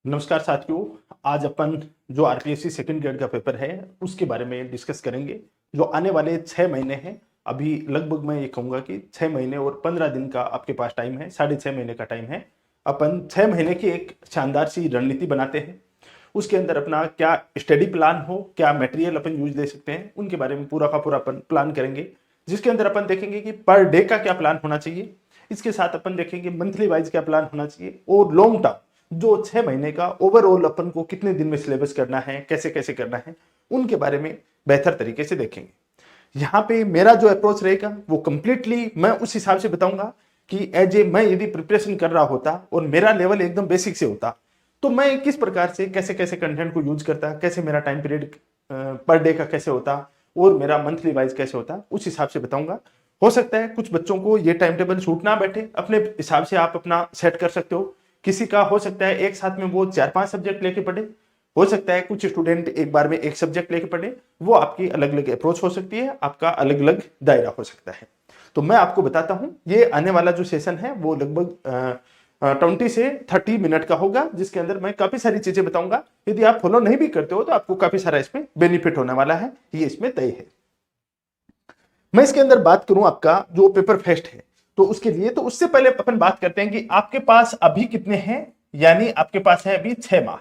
नमस्कार साथियों। आज अपन जो आरपीएससी सेकंड ग्रेड का पेपर है उसके बारे में डिस्कस करेंगे। जो आने वाले 6 महीने हैं, अभी लगभग मैं ये कहूँगा कि 6 महीने और 15 दिन का आपके पास टाइम है, 6.5 महीने का टाइम है। अपन 6 महीने की एक शानदार सी रणनीति बनाते हैं। उसके अंदर अपना क्या स्टडी प्लान हो, क्या मटेरियल अपन यूज ले सकते हैं, उनके बारे में पूरा का पूरा अपन प्लान करेंगे। जिसके अंदर अपन देखेंगे कि पर डे का क्या प्लान होना चाहिए, इसके साथ अपन देखेंगे मंथली वाइज क्या प्लान होना चाहिए, और लॉन्ग टर्म जो 6 महीने का ओवरऑल अपन को कितने दिन में सिलेबस करना है, कैसे कैसे करना है, उनके बारे में बेहतर तरीके से देखेंगे। यहाँ पे मेरा जो अप्रोच रहेगा वो कंप्लीटली मैं उस हिसाब से बताऊंगा कि एज ए मैं यदि प्रिपरेशन कर रहा होता और मेरा लेवल एकदम बेसिक से होता तो मैं किस प्रकार से कैसे कैसे कंटेंट को यूज करता, कैसे मेरा टाइम पीरियड पर डे का कैसे होता और मेरा मंथली वाइज कैसे होता, उस हिसाब से बताऊंगा। हो सकता है कुछ बच्चों को ये टाइम टेबल सूट ना बैठे, अपने हिसाब से आप अपना सेट कर सकते हो। किसी का हो सकता है एक साथ में वो 4-5 सब्जेक्ट लेके पढ़े, हो सकता है कुछ स्टूडेंट एक बार में एक सब्जेक्ट लेके पढ़े। वो आपकी अलग अलग अप्रोच हो सकती है, आपका अलग अलग दायरा हो सकता है। तो मैं आपको बताता हूं, ये आने वाला जो सेशन है वो लगभग 20 से 30 मिनट का होगा, जिसके अंदर मैं काफी सारी चीजें बताऊंगा। यदि आप फॉलो नहीं भी करते हो तो आपको काफी सारा इसमें बेनिफिट होने वाला है, ये इसमें तय है। मैं इसके अंदर बात करूं आपका जो पेपर फेस्ट है तो उसके लिए, तो उससे पहले अपन बात करते हैं कि आपके पास अभी कितने हैं। यानी आपके पास है अभी 6 माह।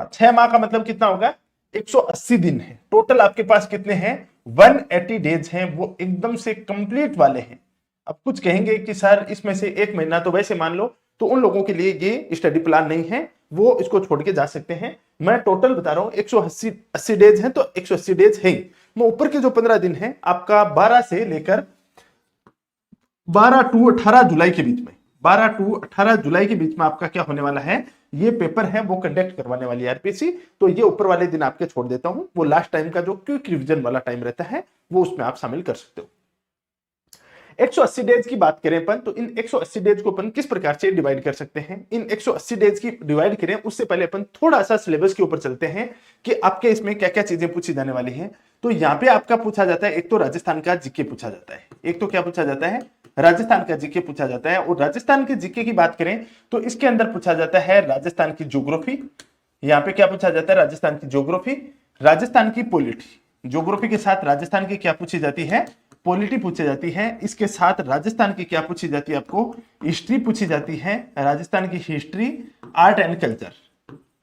6 माह का मतलब कितना होगा, 180 दिन है टोटल। आपके पास कितने हैं, 180 डेज हैं, वो एकदम से कंप्लीट वाले हैं। अब कुछ कहेंगे कि सर इसमें से 1 महीना तो वैसे मान लो, तो उन लोगों के लिए ये स्टडी प्लान नहीं है, वो इसको छोड़ के जा सकते हैं। मैं टोटल बता रहा हूं, 180 डेज हैं तो 180 डेज है। मैं ऊपर के जो 15 दिन है आपका 12 से लेकर 12 टू 18 जुलाई के बीच में, 12 टू 18 जुलाई के बीच में आपका क्या होने वाला है, ये पेपर है वो कंडक्ट करवाने वाली है आरपीएससी। तो ये ऊपर वाले दिन आपके छोड़ देता हूं, वो लास्ट टाइम का जो क्विक रिवीजन वाला टाइम रहता है वो उसमें आप शामिल कर सकते हो। 180 डेज की बात करें अपन, तो इन 180 डेज को अपन किस प्रकार से डिवाइड कर सकते हैं। इन 180 डेज की डिवाइड करें उससे पहले अपन थोड़ा सा सिलेबस के ऊपर चलते हैं कि आपके इसमें क्या क्या चीजें पूछी जाने वाली हैं। तो यहाँ पे आपका पूछा जाता है, एक तो राजस्थान का जीके पूछा जाता है, एक तो क्या पूछा जाता है, राजस्थान का जीके पूछा जाता है। और राजस्थान के जीके की बात करें तो इसके अंदर पूछा जाता है राजस्थान की ज्योग्राफी। यहाँ पे क्या पूछा जाता है, राजस्थान की ज्योग्राफी, राजस्थान की पॉलिटी। ज्योग्राफी के साथ राजस्थान की क्या पूछी जाती है, पॉलिटी पूछी जाती है। इसके साथ राजस्थान की क्या पूछी जाती है, आपको हिस्ट्री पूछी जाती है। राजस्थान की history, art and culture,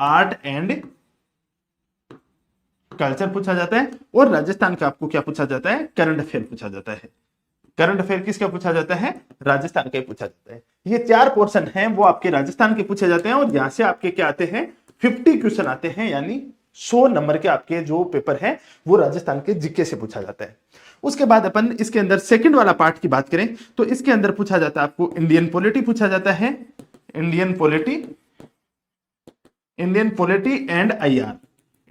art and culture पूछा जाता है। और राजस्थान का आपको क्या पूछा जाता है, करंट अफेयर पूछा जाता है। करंट अफेयर किसका पूछा जाता है, राजस्थान का ही पूछा जाता है। ये 4 पोर्शन हैं वो आपके राजस्थान के पूछे जाते हैं। और यहां से आपके क्या आते हैं, 50 क्वेश्चन आते हैं, यानी 100 नंबर के आपके जो पेपर है वो राजस्थान के जीके से पूछा जाता है। उसके बाद अपन इसके अंदर सेकंड वाला पार्ट की बात करें तो इसके अंदर पूछा जाता है आपको इंडियन पॉलिटी पूछा जाता है। Indian polity, Indian polity and IR,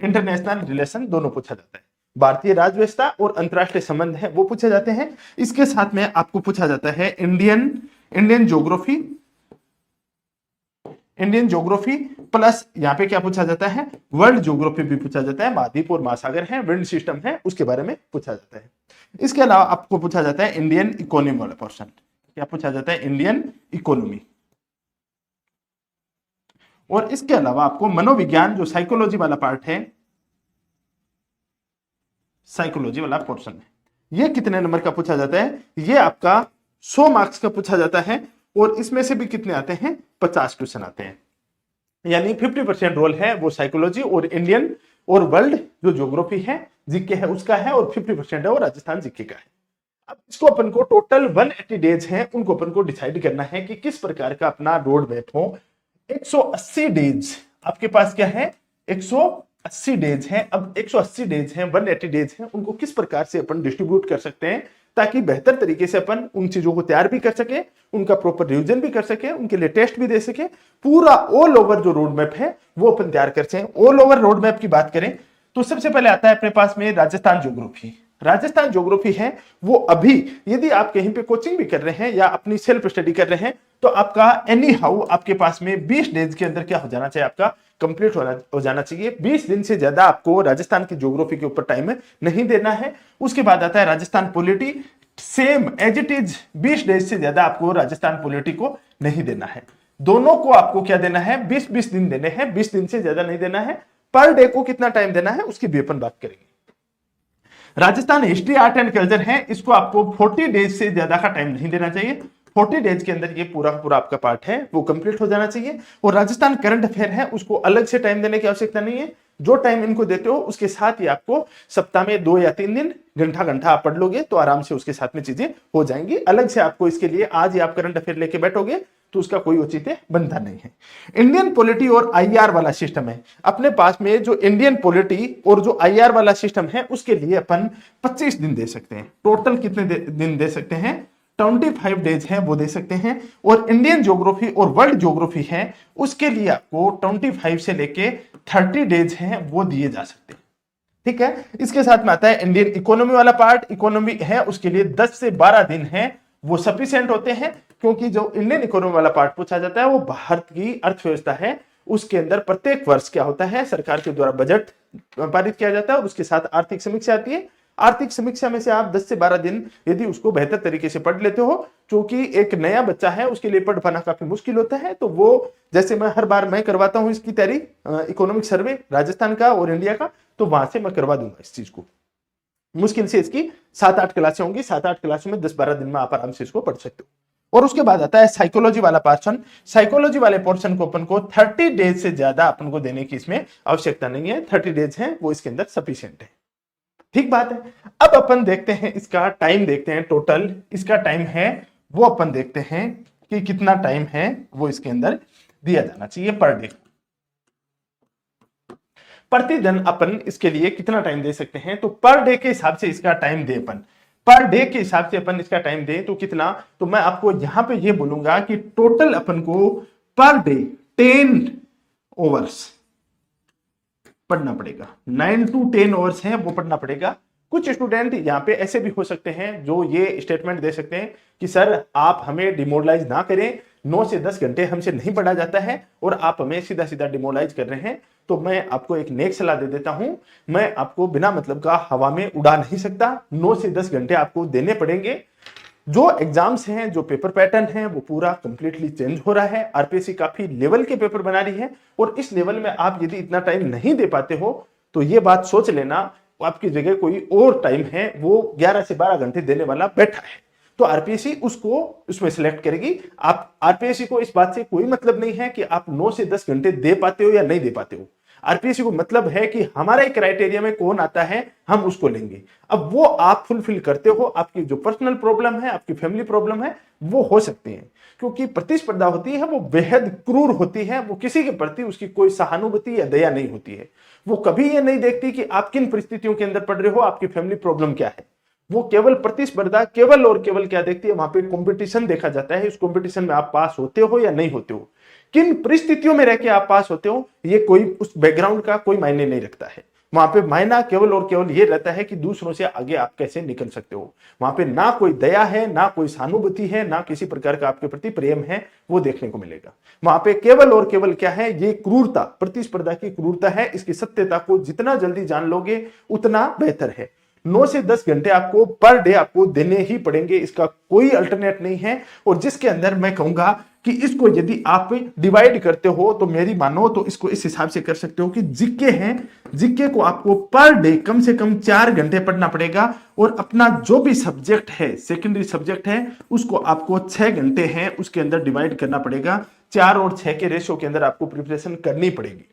international relation दोनों पूछा जाता है। भारतीय राज्य व्यवस्था और अंतरराष्ट्रीय संबंध है वो पूछे जाते हैं। इसके साथ में आपको पूछा जाता है Indian geography, Indian geography plus यहां पे क्या पूछा जाता है, वर्ल्ड ज्योग्राफी भी पूछा जाता है। महाद्वीप और महासागर है, विंड सिस्टम है, उसके बारे में पूछा जाता है। इसके अलावा आपको पूछा जाता है इंडियन इकोनॉमी वाला पोर्शन। क्या पूछा जाता है, इंडियन इकोनॉमी। और इसके अलावा आपको मनोविज्ञान जो साइकोलॉजी वाला पार्ट है, साइकोलॉजी वाला पोर्शन है, ये कितने नंबर का पूछा जाता है, ये आपका 100 मार्क्स का पूछा जाता है। और इसमें से भी कितने आते हैं, 50 क्वेश्चन आते हैं। यानी 50% रोल है वो साइकोलॉजी और इंडियन और वर्ल्ड जो ज्योग्राफी है जीके है उसका है, और 50% है वो राजस्थान जीके का है। अब इसको अपन को टोटल 180 डेज हैं, उनको अपन को डिसाइड करना है कि किस प्रकार का अपना रोड मैप हो। 180 डेज आपके पास क्या है, 180 डेज हैं। अब 180 डेज हैं, 180 डेज हैं, उनको किस प्रकार से अपन डिस्ट्रीब्यूट कर सकते हैं ताकि बेहतर तरीके से अपन उन चीजों को तैयार भी कर सके, उनका प्रॉपर रिवीजन भी कर सके, उनके लिए टेस्ट भी दे सके। पूरा ऑल ओवर जो रोड मैप है वो अपन तैयार कर सकें। ऑल ओवर रोड मैप की बात करें तो सबसे पहले आता है अपने पास में राजस्थान ज्योग्राफी। राजस्थान ज्योग्राफी है वो अभी यदि आप कहीं पे कोचिंग भी कर रहे हैं या अपनी सेल्फ स्टडी कर रहे हैं तो आपका एनी हाउ आपके पास में 20 डेज के अंदर क्या हो जाना चाहिए, आपका कंप्लीट हो जाना चाहिए। 20 दिन से ज्यादा आपको राजस्थान की ज्योग्राफी के ऊपर टाइम नहीं देना है। उसके बाद आता है Rajasthan polity, same as it is 20 days से ज्यादा आपको राजस्थान पॉलिटी को नहीं देना है। दोनों को आपको क्या देना है, 20-20 दिन देने हैं, 20 दिन से ज्यादा नहीं देना है। पर डे को कितना टाइम देना है उसकी भी अपन बात करेंगे। Rajasthan history art and culture है, इसको आपको 40 डेज से ज्यादा का टाइम नहीं देना चाहिए। 40 डेज के अंदर ये पूरा पूरा आपका पार्ट है वो कंप्लीट हो जाना चाहिए। और राजस्थान करंट अफेयर है, उसको अलग से टाइम देने की आवश्यकता नहीं है। जो टाइम इनको देते हो उसके साथ ही आपको सप्ताह में 2 या 3 दिन घंटा घंटा आप पढ़ लोगे तो आराम से उसके साथ में चीजें हो जाएंगी। अलग से आपको इसके लिए आज ही आप करंट अफेयर लेके बैठोगे तो उसका कोई औचित्य बनता नहीं है। इंडियन पॉलिटी और आईआर वाला सिस्टम है अपने पास में, जो इंडियन पॉलिटी और जो आईआर वाला सिस्टम है उसके लिए अपन 25 दिन दे सकते हैं। टोटल कितने दिन दे सकते हैं, 25 डेज है वो दे सकते हैं। और इंडियन ज्योग्राफी और वर्ल्ड ज्योग्राफी है उसके लिए आपको 25 से लेके 30 डेज हैं वो दिए जा सकते हैं। ठीक है, इसके साथ में आता है इंडियन इकोनॉमी वाला पार्ट। इकोनॉमी है उसके लिए 10 से 12 दिन है वो सफिशिएंट होते हैं, क्योंकि जो इंडियन इकोनॉमी वाला पार्ट पूछा जाता है वो भारत की अर्थव्यवस्था है, उसके अंदर प्रत्येक वर्ष क्या होता है, सरकार के द्वारा बजट पारित किया जाता है और उसके साथ आर्थिक समीक्षा आती है। आर्थिक समीक्षा में से आप 10 से 12 दिन यदि उसको बेहतर तरीके से पढ़ लेते हो, क्योंकि एक नया बच्चा है उसके लिए पढ़ पाना काफी मुश्किल होता है, तो वो जैसे मैं हर बार मैं करवाता हूं इसकी तैयारी इकोनॉमिक सर्वे राजस्थान का और इंडिया का, तो वहां से मैं करवा दूंगा इस चीज को। मुश्किल से इसकी 7-8 क्लासें होंगी, 7-8 क्लासों में 10-12 दिन में आप आराम से इसको पढ़ सकते हो। और उसके बाद आता है साइकोलॉजी वाला पोर्शन। साइकोलॉजी वाले पोर्शन को अपन को 30 डेज से ज्यादा अपन को देने की इसमें आवश्यकता नहीं है, 30 डेज है वो इसके अंदर सफिशिएंट है। ठीक बात है। अब अपन देखते हैं इसका टाइम, देखते हैं टोटल इसका टाइम है वो अपन देखते हैं कि कितना टाइम है वो इसके अंदर दिया जाना चाहिए पर डे। प्रतिदिन अपन इसके लिए कितना टाइम दे सकते हैं, तो पर डे के हिसाब से इसका टाइम दे अपन, पर डे के हिसाब से अपन इसका टाइम दे तो कितना, तो मैं आपको यहां पे ये बोलूंगा कि टोटल अपन को पर डे 10 ओवर्स पढ़ना पड़ेगा। 9 to 10 आवर्स हैं वो पढ़ना पड़ेगा। कुछ स्टूडेंट यहाँ पे ऐसे भी हो सकते हैं जो ये स्टेटमेंट दे सकते हैं कि सर आप हमें डिमोरलाइज ना करें, 9 से 10 घंटे हमसे नहीं पढ़ा जाता है और आप हमें सीधा सीधा डिमोरलाइज कर रहे हैं। तो मैं आपको एक नेक सलाह दे देता हूं, मैं आपको बिना मतलब का हवा में उड़ा नहीं सकता, 9 से 10 घंटे आपको देने पड़ेंगे। जो एग्जाम्स हैं, जो पेपर पैटर्न है वो पूरा कंप्लीटली चेंज हो रहा है। आरपीएससी काफी लेवल के पेपर बना रही है और इस लेवल में आप यदि इतना टाइम नहीं दे पाते हो तो ये बात सोच लेना आपकी जगह कोई और टाइम है वो 11 से 12 घंटे देने वाला बैठा है, तो आरपीएससी उसको उसमें सिलेक्ट करेगी। आप आरपीएससी को इस बात से कोई मतलब नहीं है कि आप 9 से 10 घंटे दे पाते हो या नहीं दे पाते हो। आरपीएससी को मतलब है कि हमारे क्राइटेरिया में कौन आता है हम उसको लेंगे। अब वो आप फुलफिल करते हो, आपकी जो पर्सनल प्रॉब्लम है, आपकी फैमिली प्रॉब्लम है वो हो सकती है, क्योंकि प्रतिस्पर्धा होती है वो बेहद क्रूर होती है, वो किसी के प्रति उसकी कोई सहानुभूति या दया नहीं होती है। वो कभी ये नहीं देखती कि आप किन परिस्थितियों के अंदर पढ़ रहे हो, आपकी फैमिली प्रॉब्लम क्या है। वो केवल प्रतिस्पर्धा केवल और केवल क्या देखती है, वहां पे कंपटीशन देखा जाता है, इस कंपटीशन में आप पास होते हो या नहीं होते हो, किन परिस्थितियों में रह के आप पास होते हो, ये कोई उस बैकग्राउंड का कोई मायने नहीं रखता है। वहां पे मायना केवल और केवल ये रहता है कि दूसरों से आगे आप कैसे निकल सकते हो। वहां पे ना कोई दया है, ना कोई सहानुभूति है, ना किसी प्रकार का आपके प्रति प्रेम है, वो देखने को मिलेगा। वहां पे केवल और केवल क्या है, ये क्रूरता, प्रतिस्पर्धा की क्रूरता है। इसकी सत्यता को जितना जल्दी जान लोगे उतना बेहतर है। 9 से 10 घंटे आपको पर डे आपको देने ही पड़ेंगे, इसका कोई अल्टरनेट नहीं है। और जिसके अंदर मैं कहूंगा कि इसको यदि आप डिवाइड करते हो तो मेरी मानो तो इसको इस हिसाब से कर सकते हो कि जीके हैं, जीके को आपको पर डे कम से कम 4 घंटे पढ़ना पड़ेगा और अपना जो भी सब्जेक्ट है, सेकेंडरी सब्जेक्ट है, उसको आपको 6 घंटे हैं उसके अंदर डिवाइड करना पड़ेगा। 4 और 6 के रेशियो के अंदर आपको प्रिपरेशन करनी पड़ेगी।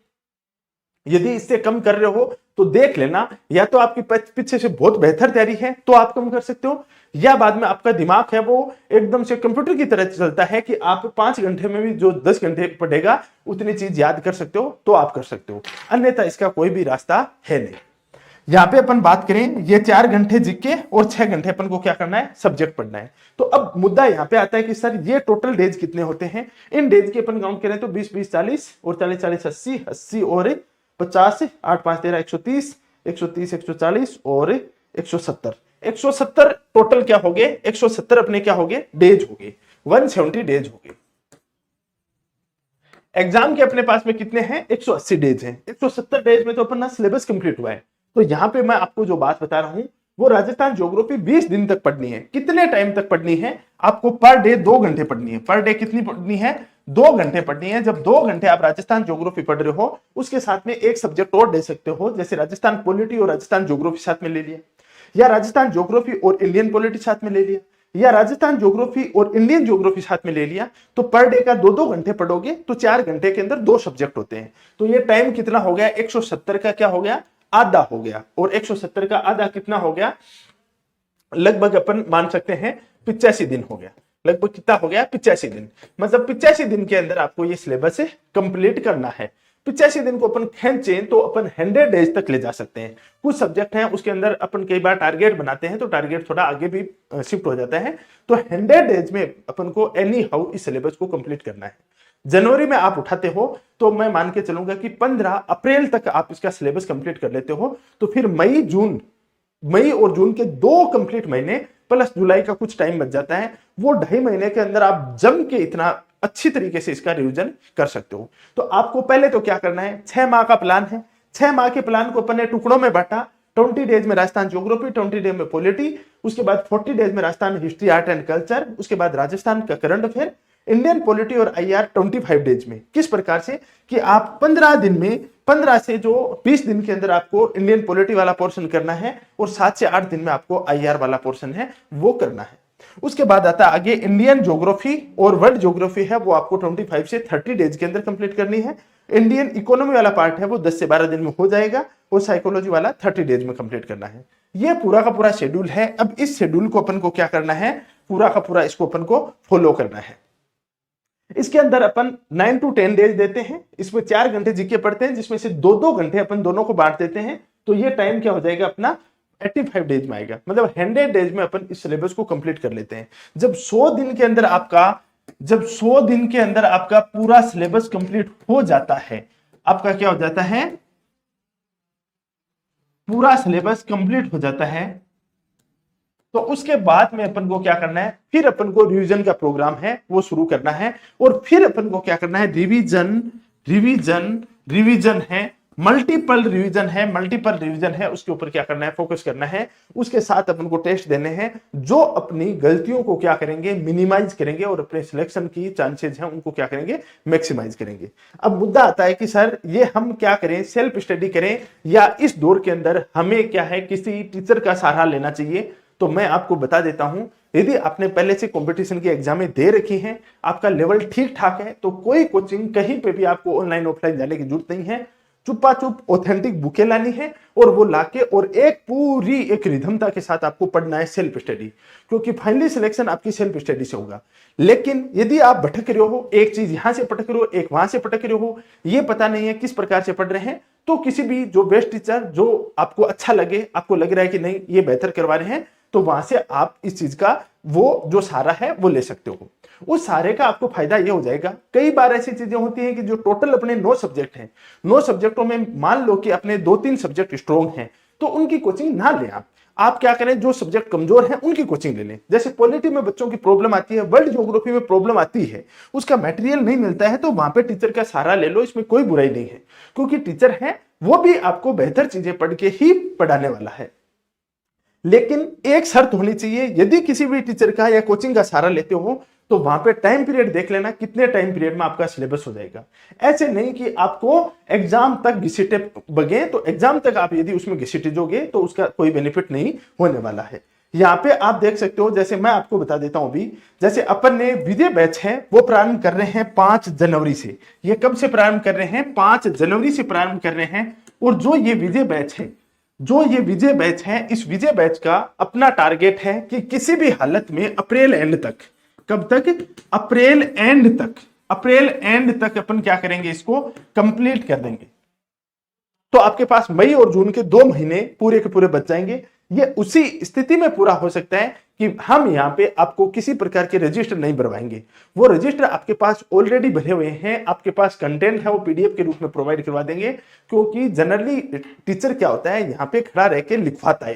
यदि इससे कम कर रहे हो तो देख लेना, या तो आपकी पीछे से बहुत बेहतर तैयारी है तो आप कम कर सकते हो, या बाद में आपका दिमाग है वो एकदम से कंप्यूटर की तरह चलता है कि आप 5 घंटे में भी जो 10 घंटे पढ़ेगा उतनी चीज याद कर सकते हो तो आप कर सकते हो, अन्यथा इसका कोई भी रास्ता है नहीं। यहाँ पे अपन बात करें, ये 4 घंटे जीके और 6 घंटे अपन को क्या करना है, सब्जेक्ट पढ़ना है। तो अब मुद्दा यहाँ पे आता है कि सर ये टोटल डेज कितने होते हैं। इन डेज के अपन काउंट करें तो 20-20 40 और 40-40 80, 80 और 50, 8 5 13 130, 130 140 और 170, 170 टोटल क्या हो गए, 170 अपने क्या हो गए, डेज हो गए, 170 डेज हो गए। एग्जाम के अपने पास में कितने हैं, 180 डेज हैं। 170 डेज में तो अपना सिलेबस कंप्लीट हुआ है। तो यहां पे मैं आपको जो बात बता रहा हूं वो राजस्थान ज्योग्राफी 20 दिन तक पढ़नी है। कितने टाइम तक पढ़नी है, आपको पर डे 2 घंटे पढ़नी है। पर डे कितनी पढ़नी है, 2 घंटे पढ़नी है। जब 2 घंटे आप राजस्थान ज्योग्राफी पढ़ रहे हो, उसके साथ में एक सब्जेक्ट और दे सकते हो, जैसे राजस्थान पॉलिटी और राजस्थान ज्योग्राफी साथ में ले लिया, या राजस्थान ज्योग्राफी और इंडियन पॉलिटी साथ में ले लिया, या राजस्थान ज्योग्राफी और इंडियन ज्योग्राफी साथ में ले लिया। तो पर डे का 2-2 घंटे पढ़ोगे तो 4 घंटे के अंदर 2 सब्जेक्ट होते हैं। तो ये टाइम कितना हो गया, 170 का क्या हो गया, आधा हो गया। और 170 का आधा कितना हो गया, लगभग अपन मान सकते हैं 85 दिन हो गया। लगभग कितना हो गया, 85 दिन। मतलब 85 दिन के अंदर आपको ये सिलेबस कंप्लीट करना है। 85 दिन को अपन खींचें तो अपन 100 डेज तक ले जा सकते हैं। कुछ सब्जेक्ट हैं उसके अंदर अपन कई बार टारगेट बनाते हैं तो टारगेट थोड़ा आगे भी शिफ्ट हो जाता है। तो 100 डेज में अपन को एनी हाउ इस सिलेबस को कंप्लीट करना है। जनवरी में आप उठाते हो तो मैं मान के चलूंगा कि 15 अप्रैल तक आप इसका सिलेबस कंप्लीट कर लेते हो। तो फिर मई और जून के 2 कंप्लीट महीने प्लस जुलाई का कुछ टाइम बच जाता है। वो 2.5 महीने के अंदर आप जम के इतना अच्छी तरीके से इसका रिवीजन कर सकते हो। तो आपको पहले तो क्या करना है, 6 माह का प्लान है। 6 माह के प्लान को अपन ने टुकड़ों में बांटा। 20 डेज में राजस्थान ज्योग्राफी, 20 डेज में पॉलिटी, उसके बाद 40 डेज में Rajasthan history art and culture, उसके बाद राजस्थान का करंट अफेयर, इंडियन पॉलिटी और आईआर 25 डेज में। किस प्रकार से कि आप 15 दिन में 15 से जो 20 दिन के अंदर आपको इंडियन पॉलिटी वाला पोर्शन करना है और 7 से 8 दिन में आपको आईआर वाला पोर्शन है वो करना है। उसके बाद आता है आगे इंडियन ज्योग्राफी और वर्ल्ड ज्योग्राफी है, वो आपको 25 से 30 डेज के अंदर कंप्लीट करनी है। इंडियन इकोनॉमी वाला पार्ट है वो 10 से 12 दिन में हो जाएगा और साइकोलॉजी वाला 30 डेज में कंप्लीट करना है। ये पूरा का पूरा शेड्यूल है। अब इस शेड्यूल को अपन को क्या करना है, पूरा का पूरा इसको अपन को फॉलो करना है। इसके अंदर अपन 9 to 10 डेज देते हैं। इसमें 4 घंटे जीके पढ़ते हैं, जिसमें से 2-2 घंटे अपन दोनों को बांट देते हैं। तो ये टाइम क्या हो जाएगा अपना 85 डेज में आएगा। मतलब 100 डेज में अपन इस सिलेबस को कंप्लीट कर लेते हैं। जब 100 दिन के अंदर आपका पूरा सिलेबस कंप्लीट हो जाता है, आपका क्या हो जाता है, पूरा सिलेबस कंप्लीट हो जाता है, तो उसके बाद में अपन को क्या करना है, फिर अपन को रिवीजन का प्रोग्राम है वो शुरू करना है। और फिर अपन को क्या करना है, रिवीजन है, मल्टीपल रिवीजन है, उसके ऊपर क्या करना है, फोकस करना है। उसके साथ अपन को टेस्ट देने हैं जो अपनी गलतियों को क्या करेंगे, मिनिमाइज करेंगे और अपने सिलेक्शन की चांसेस हैं उनको क्या करेंगे, मैक्सिमाइज करेंगे। अब मुद्दा आता है कि सर ये हम क्या करें, सेल्फ स्टडी करें या इस दौर के अंदर हमें क्या है किसी टीचर का सहारा लेना चाहिए। तो मैं आपको बता देता हूं, यदि आपने पहले से कंपटीशन की एग्जामें दे रखी हैं, आपका लेवल ठीक ठाक है, तो कोई कोचिंग कहीं पे भी आपको ऑनलाइन ऑफलाइन जाने की जरूरत नहीं है। चुप्पा चुप ऑथेंटिक बुकें लानी है और वो लाके और एक पूरी एक रिधमता के साथ आपको पढ़ना है सेल्फ स्टडी, क्योंकि फाइनली सिलेक्शन आपकी सेल्फ स्टडी से होगा। लेकिन यदि आप भटक रहे हो, एक चीज यहां से पटक रहे हो, एक वहां से पटक रहे हो, ये पता नहीं है किस प्रकार से पढ़ रहे हैं, तो किसी भी जो बेस्ट टीचर जो आपको अच्छा लगे, आपको लग रहा है कि नहीं ये बेहतर करवा रहे हैं, तो वहां से आप इस चीज का वो जो सहारा है वो ले सकते हो। उस सहारे का आपको फायदा ये हो जाएगा, कई बार ऐसी चीजें होती हैं कि जो टोटल अपने 9 सब्जेक्ट हैं, 9 सब्जेक्टों में मान लो कि अपने 2-3 सब्जेक्ट स्ट्रॉन्ग हैं, तो उनकी कोचिंग ना लें। आप क्या करें, जो सब्जेक्ट कमजोर हैं उनकी कोचिंग ले लें। जैसे पॉलिटी में बच्चों की प्रॉब्लम आती है, वर्ल्ड ज्योग्राफी में प्रॉब्लम आती है, उसका मटेरियल नहीं मिलता है, तो वहां पे टीचर का सहारा ले लो, इसमें कोई बुराई नहीं है, क्योंकि टीचर है वो भी आपको बेहतर चीजें पढ़ के ही पढ़ाने वाला है। लेकिन एक शर्त होनी चाहिए, यदि किसी भी टीचर का या कोचिंग का सहारा लेते हो तो वहां पे टाइम पीरियड देख लेना, कितने टाइम पीरियड में आपका सिलेबस हो जाएगा। ऐसे नहीं कि आपको एग्जाम तक घिसीटे बगे, तो एग्जाम तक आप यदि उसमें घिसीटे जोगे तो उसका कोई बेनिफिट नहीं होने वाला है। यहाँ पे आप देख सकते हो, जैसे मैं आपको बता देता हूं अभी, जैसे अपन ने विजय बैच है वो प्रारंभ कर रहे हैं 5 जनवरी से। ये कब से प्रारंभ कर रहे हैं, 5 जनवरी से प्रारंभ कर रहे हैं। और जो ये विजय बैच है, इस विजय बैच का अपना टारगेट है कि किसी भी हालत में अप्रैल एंड तक, कब तक, अप्रैल एंड तक अपन क्या करेंगे, इसको कंप्लीट कर देंगे। तो आपके पास मई और जून के 2 महीने पूरे के पूरे बच जाएंगे। ये उसी स्थिति में पूरा हो सकता है कि हम यहाँ पे आपको किसी प्रकार के रजिस्टर नहीं भरवाएंगे। वो रजिस्टर आपके पास ऑलरेडी भरे हुए हैं, आपके पास कंटेंट है वो पीडीएफ के रूप में प्रोवाइड करवा देंगे। क्योंकि जनरली टीचर क्या होता है, यहाँ पे खड़ा रह के लिखवाता है,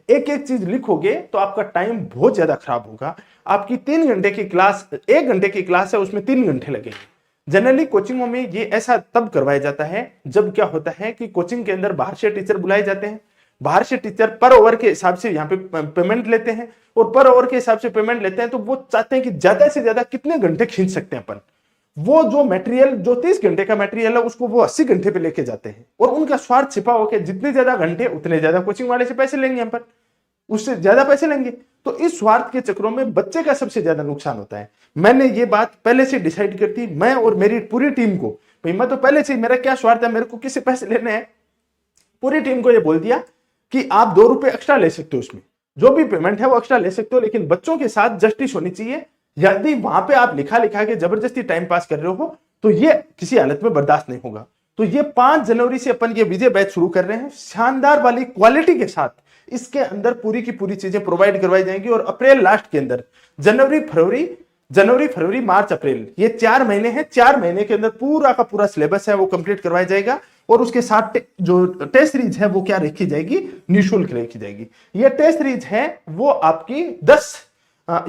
एक एक चीज लिखोगे तो आपका टाइम बहुत ज्यादा खराब होगा। आपकी 3 घंटे की क्लास, 1 घंटे की क्लास है, उसमें 3 घंटे लगेंगे। जनरली कोचिंगों में ये ऐसा तब करवाया जाता है जब क्या होता है कि कोचिंग के अंदर बाहर से टीचर बुलाए जाते हैं, बाहर से टीचर पर ओवर के हिसाब से यहाँ पे पेमेंट लेते हैं, और पर ओवर के हिसाब से पेमेंट लेते हैं तो वो चाहते हैं कि ज्यादा से ज्यादा कितने घंटे खींच सकते हैं अपन। वो जो मटेरियल जो 30 घंटे का मटेरियल है उसको वो 80 घंटे पे लेके जाते हैं, और उनका स्वार्थ छिपा होकर जितने ज्यादा घंटे उतने ज्यादा कोचिंग वाले से पैसे लेंगे, हम पर उससे ज्यादा पैसे लेंगे। तो इस स्वार्थ के चक्रों में बच्चे का सबसे ज्यादा नुकसान होता है। मैंने ये बात पहले से डिसाइड कर दी, मैं और मेरी पूरी टीम को, भाई मैं तो पहले से मेरा क्या स्वार्थ है, मेरे को किससे पैसे लेने हैं, पूरी टीम को ये बोल दिया कि आप 2 रुपए एक्स्ट्रा ले सकते हो, उसमें जो भी पेमेंट है वो एक्स्ट्रा ले सकते हो, लेकिन बच्चों के साथ जस्टिस होनी चाहिए। यदि वहां पे आप लिखा लिखा के जबरदस्ती टाइम पास कर रहे हो तो ये किसी हालत में बर्दाश्त नहीं होगा। तो ये 5 जनवरी से अपन ये विजय बैच शुरू कर रहे हैं, शानदार वाली क्वालिटी के साथ। इसके अंदर पूरी की पूरी चीजें प्रोवाइड करवाई जाएंगी, और अप्रैल लास्ट के अंदर जनवरी फरवरी मार्च अप्रैल, ये 4 महीने हैं, 4 महीने के अंदर पूरा का पूरा सिलेबस है वो कंप्लीट करवाया जाएगा। और उसके साथ जो टेस्ट सीरीज है वो क्या रखी जाएगी, निःशुल्क रखी जाएगी। ये टेस्ट सीरीज है वो आपकी 10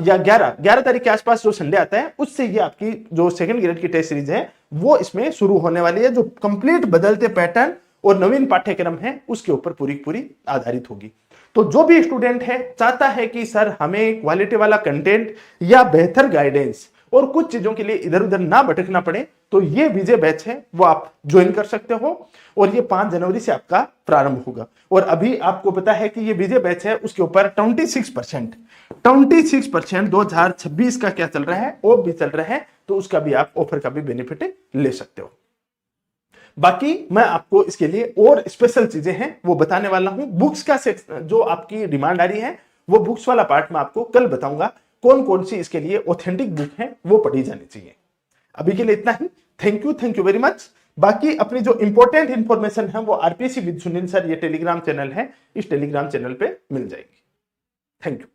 या 11 तारीख के आसपास जो संडे आता है उससे ये आपकी जो सेकंड ग्रेड की टेस्ट सीरीज है वो इसमें शुरू होने वाली है, जो कंप्लीट बदलते पैटर्न और नवीन पाठ्यक्रम है उसके ऊपर पूरी पूरी आधारित होगी। तो जो भी स्टूडेंट है चाहता है कि सर हमें क्वालिटी वाला कंटेंट या बेहतर गाइडेंस और कुछ चीजों के लिए इधर उधर ना भटकना पड़े, तो ये विजय बैच है वो आप ज्वाइन कर सकते हो, और ये 5 जनवरी से आपका प्रारंभ होगा। और अभी आपको पता है कि ये विजय बैच है उसके ऊपर 26% 2026 का क्या चल रहा है, ऑफ भी चल रहा है, तो उसका भी आप ऑफर का भी बेनिफिट ले सकते हो। बाकी मैं आपको इसके लिए और स्पेशल चीजें हैं वो बताने वाला हूं। बुक्स का जो आपकी डिमांड आ रही है वो बुक्स वाला पार्ट मैं आपको कल बताऊंगा, कौन कौन सी इसके लिए ऑथेंटिक बुक है वो पढ़ी जानी चाहिए। अभी के लिए इतना ही। Thank you very much. बाकी अपनी जो इंपॉर्टेंट इंफॉर्मेशन है वो आरपीएससी विद सुनील सर, ये टेलीग्राम चैनल है, इस टेलीग्राम चैनल पे मिल जाएगी। Thank you.